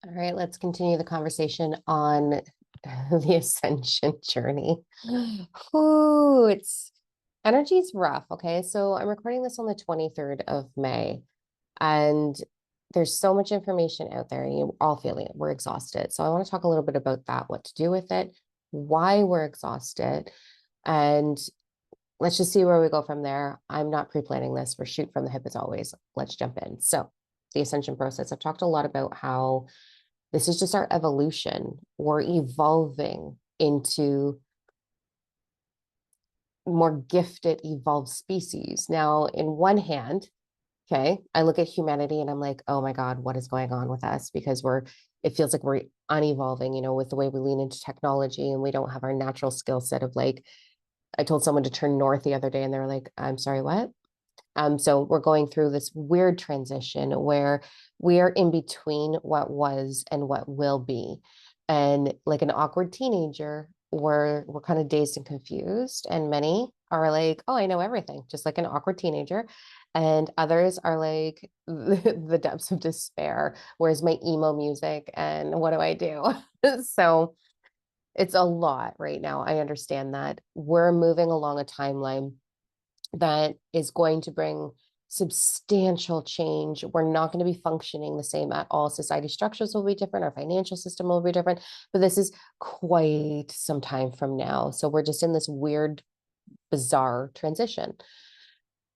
All right, let's continue the conversation on the ascension journey. Ooh, it's energy's rough. Okay, so I'm recording this on the 23rd of May, and there's so much information out there. You're all feeling it. We're exhausted. So I want to talk a little bit about that, what to do with it, why we're exhausted, and let's just see where we go from there. I'm not pre-planning this. We're shoot from the hip as always. Let's jump in. So the ascension process. I've talked a lot about how this is just our evolution. We're evolving into more gifted, evolved species. Now, in one hand, okay, I look at humanity and I'm like, oh my God, what is going on with us? Because it feels like we're unevolving, with the way we lean into technology and we don't have our natural skill set of like, I told someone to turn north the other day and they were like, I'm sorry, what? So we're going through this weird transition where we are in between what was and what will be. And like an awkward teenager, we're kind of dazed and confused. And many are like, oh, I know everything, just like an awkward teenager. And others are like the depths of despair. Where's my emo music? And what do I do? So it's a lot right now. I understand that we're moving along a timeline that is going to bring substantial change. We're not going to be functioning the same at all. Society structures will be different. Our financial system will be different, but this is quite some time from now. So we're just in this weird, bizarre transition.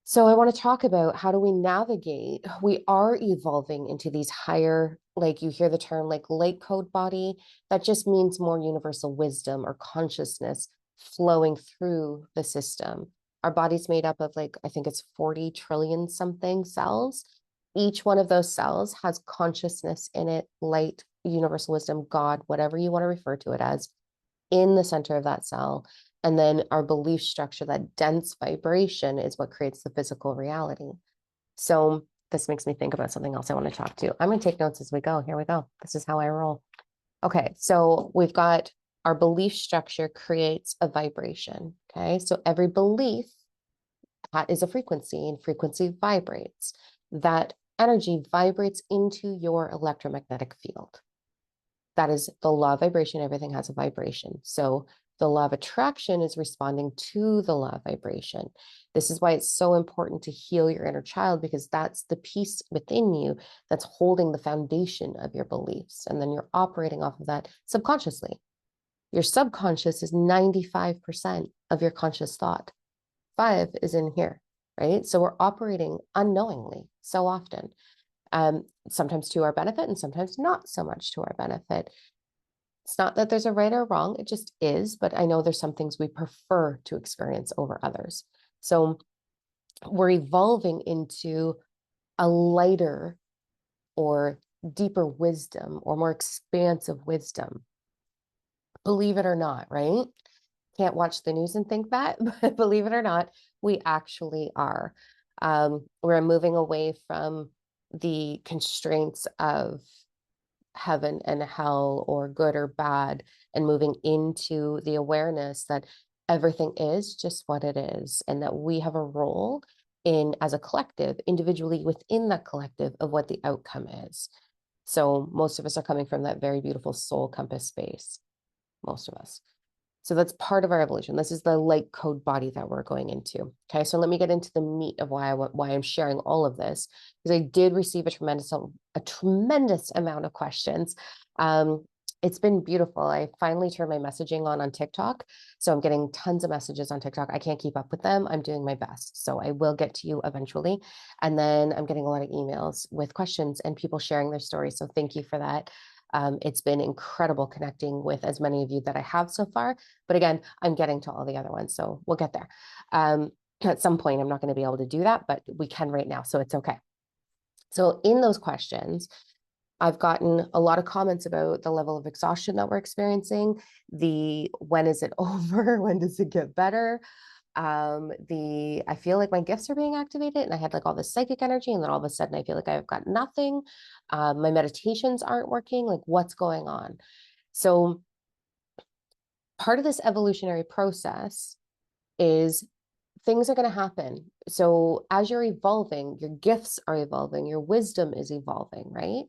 So I want to talk about how do we navigate? We are evolving into these higher, like you hear the term like light code body. That just means more universal wisdom or consciousness flowing through the system. Our body's made up of like, I think it's 40 trillion something cells. Each one of those cells has consciousness in it, light, universal wisdom, God, whatever you want to refer to it as, in the center of that cell. And then our belief structure, that dense vibration, is what creates the physical reality. So this makes me think about something else I want to talk to. I'm going to take notes as we go. Here we go. This is how I roll. Okay, so we've got our belief structure creates a vibration. Okay, so every belief is a frequency, and frequency vibrates. That energy vibrates into your electromagnetic field. That is the law of vibration. Everything has a vibration. So the law of attraction is responding to the law of vibration. This is why it's so important to heal your inner child, because that's the piece within you that's holding the foundation of your beliefs. And then you're operating off of that subconsciously. Your subconscious is 95% of your conscious thought. 5 is in here, right? So we're operating unknowingly so often. Sometimes to our benefit and sometimes not so much to our benefit. It's not that there's a right or wrong, it just is, but I know there's some things we prefer to experience over others. So we're evolving into a lighter or deeper wisdom or more expansive wisdom. Believe it or not, right? Can't watch the news and think that, but believe it or not, we actually are. We're moving away from the constraints of heaven and hell or good or bad and moving into the awareness that everything is just what it is and that we have a role in as a collective individually within that collective of what the outcome is. So most of us are coming from that very beautiful soul compass space, most of us. So that's part of our evolution. This is the light code body that we're going into. Okay, so let me get into the meat of why I'm sharing all of this, because I did receive a tremendous amount of questions. It's been beautiful. I finally turned my messaging on TikTok, so I'm getting tons of messages on TikTok. I can't keep up with them. I'm doing my best, so I will get to you eventually. And then I'm getting a lot of emails with questions and people sharing their stories. So thank you for that. It's been incredible connecting with as many of you that I have so far. But again, I'm getting to all the other ones, so we'll get there. At some point, I'm not going to be able to do that, but we can right now, so it's okay. So in those questions, I've gotten a lot of comments about the level of exhaustion that we're experiencing, the when is it over, when does it get better, I feel like my gifts are being activated and I had like all this psychic energy, and then all of a sudden I feel like I've got nothing. My meditations aren't working. Like, what's going on? So part of this evolutionary process is things are going to happen. So as you're evolving, your gifts are evolving, your wisdom is evolving, right?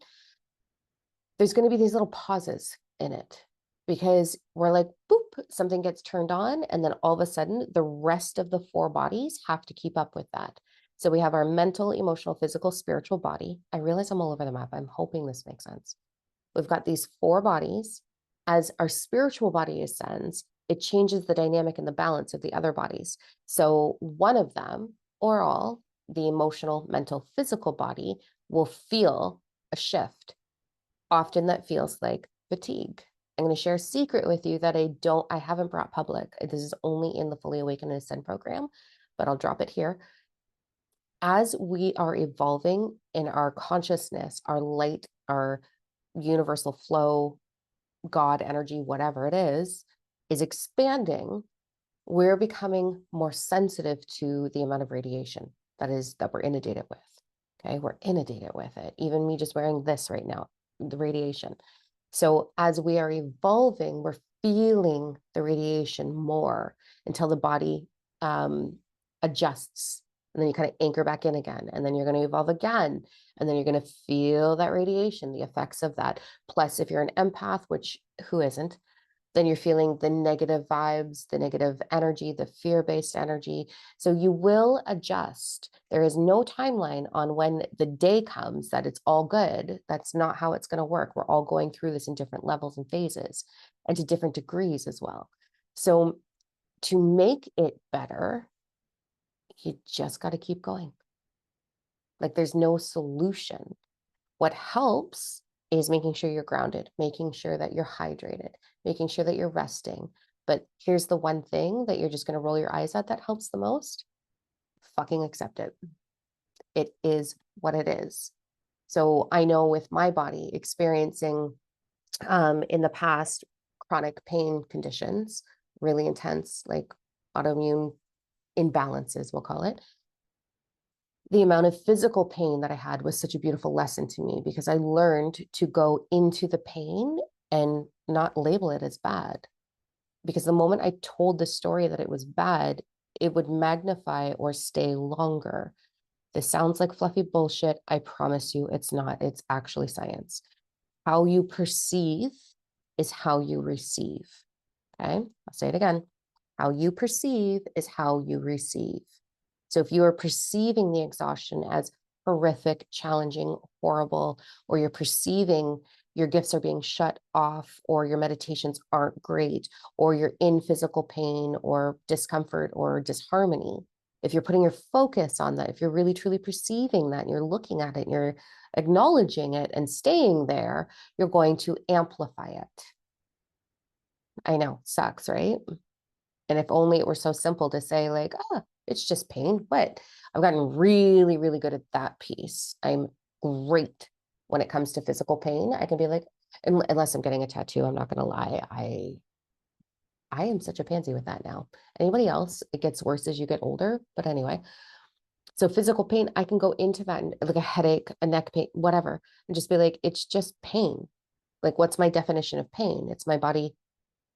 there's going to be these little pauses in it because we're like, boop, something gets turned on. And then all of a sudden, the rest of the 4 bodies have to keep up with that. So we have our mental, emotional, physical, spiritual body. I realize I'm all over the map. I'm hoping this makes sense. We've got these 4 bodies. As our spiritual body ascends, it changes the dynamic and the balance of the other bodies. So one of them, or all, the emotional, mental, physical body, will feel a shift. Often that feels like fatigue. I'm going to share a secret with you that I haven't brought public. This is only in the Fully Awakened and Ascend program, but I'll drop it here. As we are evolving in our consciousness, our light, our universal flow, God energy, whatever it is expanding, we're becoming more sensitive to the amount of radiation that we're inundated with. Okay, we're inundated with it. Even me just wearing this right now, the radiation. So as we are evolving, we're feeling the radiation more until the body adjusts. And then you kind of anchor back in again. And then you're going to evolve again. And then you're going to feel that radiation, the effects of that. Plus, if you're an empath, which who isn't, then you're feeling the negative vibes, the negative energy, the fear-based energy. So you will adjust. There is no timeline on when the day comes that it's all good. That's not how it's going to work. We're all going through this in different levels and phases and to different degrees as well. So to make it better, you just got to keep going. Like there's no solution. What helps is making sure you're grounded, making sure that you're hydrated, making sure that you're resting. But here's the one thing that you're just going to roll your eyes at that helps the most. Fucking accept it. It is what it is. So I know with my body experiencing in the past chronic pain conditions, really intense, like autoimmune imbalances, we'll call it. The amount of physical pain that I had was such a beautiful lesson to me because I learned to go into the pain and not label it as bad. Because the moment I told the story that it was bad, it would magnify or stay longer. This sounds like fluffy bullshit. I promise you it's not. It's actually science. How you perceive is how you receive. Okay, I'll say it again. How you perceive is how you receive. So if you are perceiving the exhaustion as horrific, challenging, horrible, or you're perceiving your gifts are being shut off, or your meditations aren't great, or you're in physical pain or discomfort or disharmony, if you're putting your focus on that, if you're really truly perceiving that and you're looking at it and you're acknowledging it and staying there, you're going to amplify it. I know, sucks, right? And if only it were so simple to say like, it's just pain. What? I've gotten really, really good at that piece. I'm great when it comes to physical pain. I can be like, unless I'm getting a tattoo, I'm not going to lie. I am such a pansy with that now. Anybody else? It gets worse as you get older. But anyway, so physical pain, I can go into that like a headache, a neck pain, whatever, and just be like, it's just pain. Like, what's my definition of pain? It's my body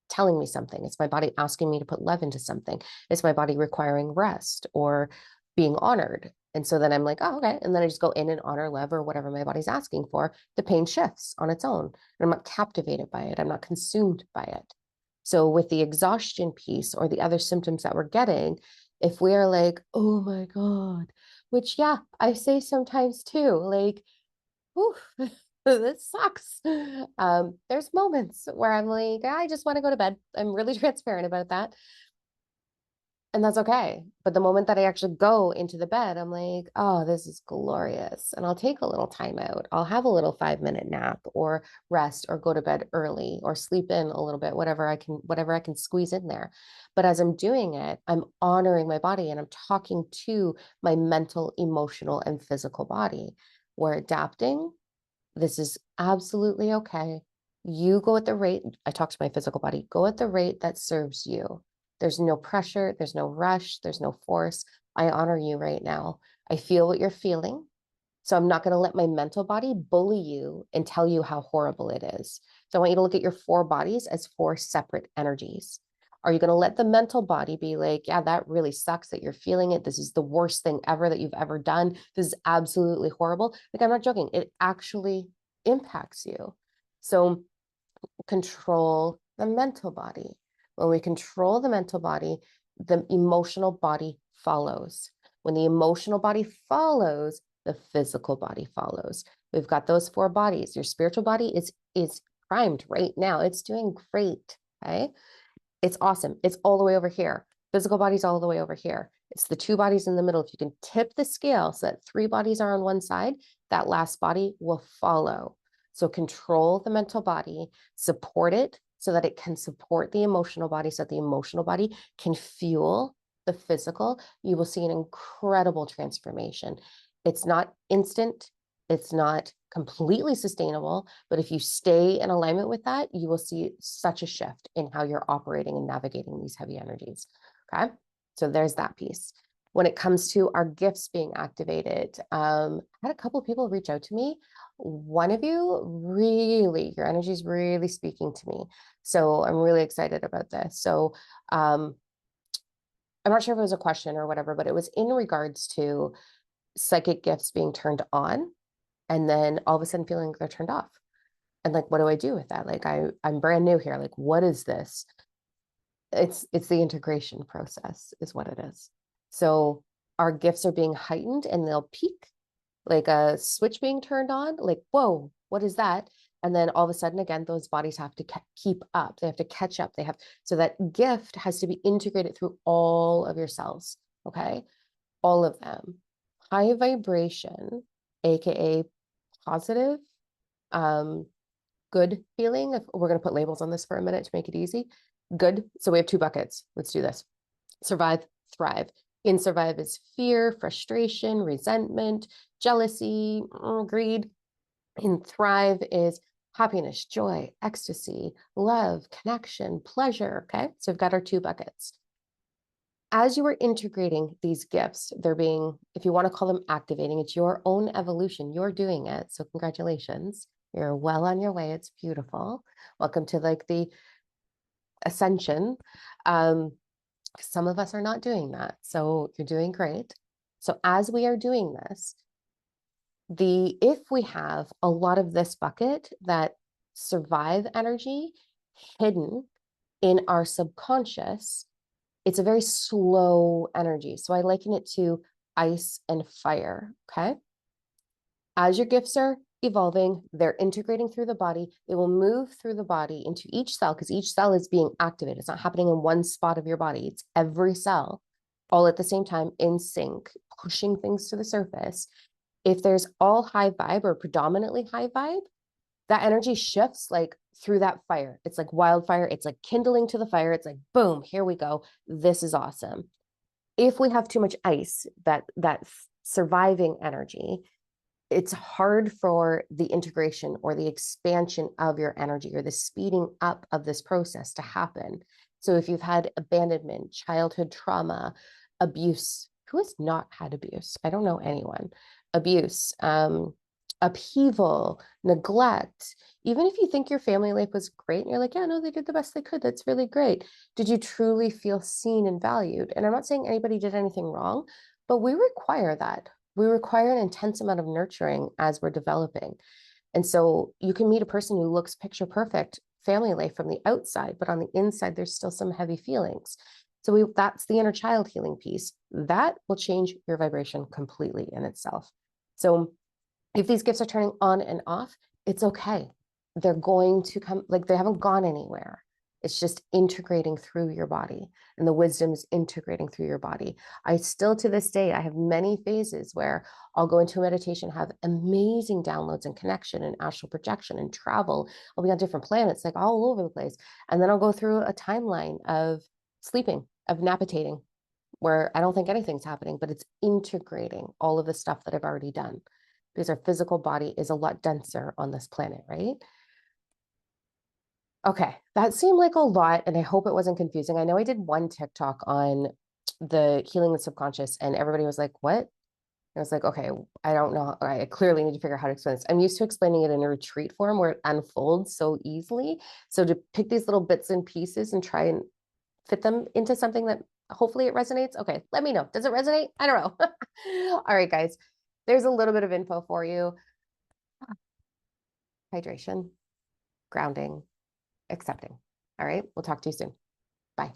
telling me something. It's my body asking me to put love into something. It's my body requiring rest or being honored. And so then I'm like, oh, okay. And then I just go in and honor, love, or whatever my body's asking for. The pain shifts on its own. And I'm not captivated by it. I'm not consumed by it. So with the exhaustion piece or the other symptoms that we're getting, if we are like, oh my God, which, yeah, I say sometimes too, like, whew, this sucks. There's moments where I'm like, I just want to go to bed. I'm really transparent about that. And that's okay. But the moment that I actually go into the bed, I'm like, oh, this is glorious. And I'll take a little time out. I'll have a little 5-minute nap or rest or go to bed early or sleep in a little bit, whatever I can squeeze in there. But as I'm doing it, I'm honoring my body and I'm talking to my mental, emotional, and physical body. We're adapting. This is absolutely okay. You go at the rate, I talk to my physical body, go at the rate that serves you. There's no pressure, there's no rush, there's no force. I honor you right now. I feel what you're feeling. So I'm not going to let my mental body bully you and tell you how horrible it is. So I want you to look at your 4 bodies as 4 separate energies. Are you going to let the mental body be like, yeah, that really sucks that you're feeling it. This is the worst thing ever that you've ever done. This is absolutely horrible. Like, I'm not joking. It actually impacts you. So control the mental body. When we control the mental body, the emotional body follows. When the emotional body follows, the physical body follows. We've got those 4 bodies. Your spiritual body is primed right now. It's doing great. Okay. It's awesome. It's all the way over here. Physical body's all the way over here. It's the 2 bodies in the middle. If you can tip the scale so that 3 bodies are on one side, that last body will follow. So control the mental body, support it so that it can support the emotional body, so that the emotional body can fuel the physical. You will see an incredible transformation. It's not instant. It's not completely sustainable, but if you stay in alignment with that, you will see such a shift in how you're operating and navigating these heavy energies. Okay. So there's that piece. When it comes to our gifts being activated, I had a couple of people reach out to me. One of you really, your energy is really speaking to me. So I'm really excited about this. So I'm not sure if it was a question or whatever, but it was in regards to psychic gifts being turned on and then all of a sudden feeling like they're turned off. And like, what do I do with that? Like, I'm brand new here. Like, what is this? It's the integration process is what it is. So our gifts are being heightened and they'll peak like a switch being turned on, like, whoa, what is that? And then all of a sudden, again, those bodies have to keep up. They have to catch up. So that gift has to be integrated through all of your cells. Okay. All of them. High vibration, AKA positive, good feeling. If we're going to put labels on this for a minute to make it easy. Good. So we have 2 buckets. Let's do this. Survive, thrive. In survive is fear, frustration, resentment, jealousy, greed. In thrive is happiness, joy, ecstasy, love, connection, pleasure. Okay. So we've got our 2 buckets. As you are integrating these gifts, they're being, if you want to call them activating, it's your own evolution. You're doing it. So congratulations. You're well on your way. It's beautiful. Welcome to like the Ascension. Some of us are not doing that. So you're doing great. So as we are doing this, if we have a lot of this bucket, that survive energy hidden in our subconscious, it's a very slow energy. So I liken it to ice and fire. Okay. As your gifts are evolving, they're integrating through the body. They will move through the body into each cell because each cell is being activated. It's not happening in one spot of your body. It's every cell all at the same time in sync, pushing things to the surface. If there's all high vibe or predominantly high vibe, that energy shifts like through that fire. It's like wildfire. It's like kindling to the fire. It's like, boom, here we go. This is awesome. If we have too much ice, that surviving energy, it's hard for the integration or the expansion of your energy or the speeding up of this process to happen. So if you've had abandonment, childhood trauma, abuse, who has not had abuse? I don't know anyone. Abuse, upheaval, neglect. Even if you think your family life was great and you're like, yeah, no, they did the best they could. That's really great. Did you truly feel seen and valued? And I'm not saying anybody did anything wrong, but we require that. We require an intense amount of nurturing as we're developing. And so you can meet a person who looks picture perfect family life from the outside, but on the inside, there's still some heavy feelings. So that's the inner child healing piece. That will change your vibration completely in itself. So if these gifts are turning on and off, it's okay. They're going to come, like they haven't gone anywhere. It's just integrating through your body, and the wisdom is integrating through your body. I still, to this day, I have many phases where I'll go into a meditation, have amazing downloads and connection and astral projection and travel. I'll be on different planets, like all over the place. And then I'll go through a timeline of sleeping, of napitating, where I don't think anything's happening, but it's integrating all of the stuff that I've already done, because our physical body is a lot denser on this planet, right? Okay, that seemed like a lot, and I hope it wasn't confusing. I know I did one TikTok on the healing the subconscious, and everybody was like, what? I was like, okay, I don't know. I clearly need to figure out how to explain this. I'm used to explaining it in a retreat form where it unfolds so easily. So to pick these little bits and pieces and try and fit them into something that hopefully it resonates. Okay, let me know. Does it resonate? I don't know. All right, guys, there's a little bit of info for you. Hydration. grounding, accepting. All right. We'll talk to you soon. Bye.